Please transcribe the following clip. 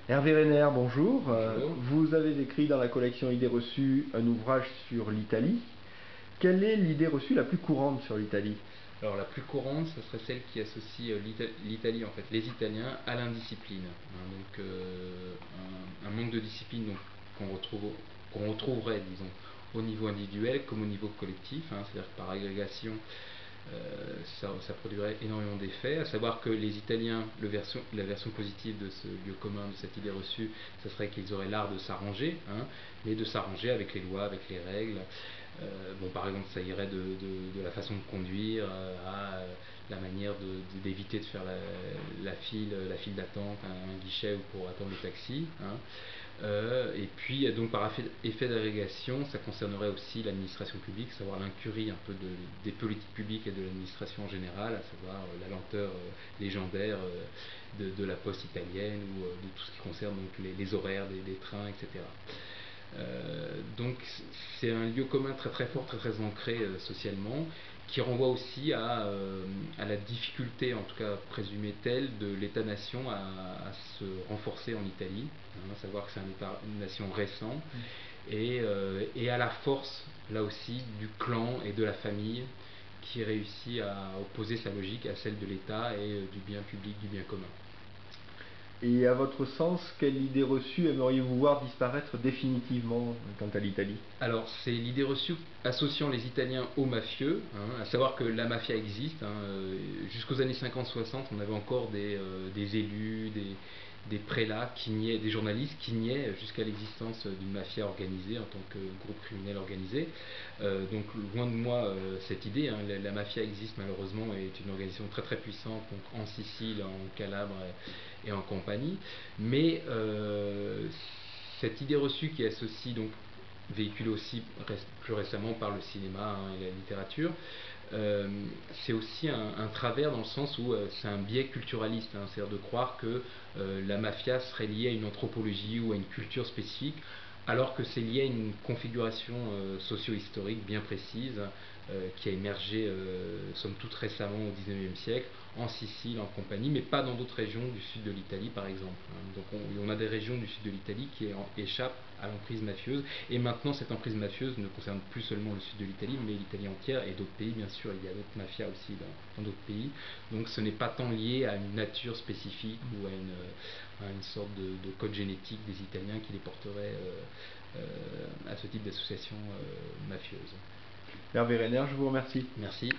Hervé Renner, bonjour. Bonjour. Vous avez écrit dans la collection Idées reçues un ouvrage sur l'Italie. Quelle est l'idée reçue la plus courante sur l'Italie? Alors la plus courante, ce serait celle qui associe l'Italie, en fait, les Italiens à l'indiscipline. Donc un manque de discipline qu'on retrouverait, disons, au niveau individuel comme au niveau collectif. C'est-à-dire que par agrégation, ça produirait énormément d'effets. À savoir que les Italiens, la version positive de ce lieu commun, de cette idée reçue, ce serait qu'ils auraient l'art de s'arranger, mais de s'arranger avec les lois, avec les règles. Par exemple, ça irait de la façon de conduire à la manière d'éviter de faire la file d'attente à un guichet ou pour attendre le taxi. Et puis, donc par effet d'agrégation, ça concernerait aussi l'administration publique, savoir l'incurie un peu des politiques publiques et de l'administration en général, à savoir la lenteur légendaire de la poste italienne ou de tout ce qui concerne donc, les horaires des trains, etc. Donc c'est un lieu commun très très fort, très très ancré socialement, qui renvoie aussi à la difficulté, en tout cas présumée telle, de l'État-nation à se renforcer en Italie, à savoir que c'est un État-nation récent, et à la force, là aussi, du clan et de la famille, qui réussit à opposer sa logique à celle de l'État et du bien public, du bien commun. Et à votre sens, quelle idée reçue aimeriez-vous voir disparaître définitivement quant à l'Italie? Alors, c'est l'idée reçue associant les Italiens aux mafieux, à savoir que la mafia existe. Jusqu'aux années 50-60, on avait encore des élus, des prélats, des journalistes qui niaient jusqu'à l'existence d'une mafia organisée en tant que groupe criminel organisé. Donc, loin de moi cette idée. La mafia existe malheureusement et est une organisation très très puissante donc en Sicile, en Calabre et en compagnie. Mais cette idée reçue qui associe donc véhiculé aussi plus récemment par le cinéma et la littérature, c'est aussi un travers dans le sens où c'est un biais culturaliste, c'est-à-dire de croire que la mafia serait liée à une anthropologie ou à une culture spécifique, alors que c'est lié à une configuration socio-historique bien précise qui a émergé somme toute récemment au XIXe siècle, en Sicile, en compagnie, mais pas dans d'autres régions du sud de l'Italie par exemple. Donc on a des régions du sud de l'Italie qui échappent à l'emprise mafieuse, et maintenant cette emprise mafieuse ne concerne plus seulement le sud de l'Italie, mais l'Italie entière et d'autres pays bien sûr, il y a d'autres mafias aussi dans d'autres pays, donc ce n'est pas tant lié à une nature spécifique ou à une sorte de code génétique des Italiens qui les porterait à ce type d'association mafieuse. Hervé Renner, je vous remercie. Merci.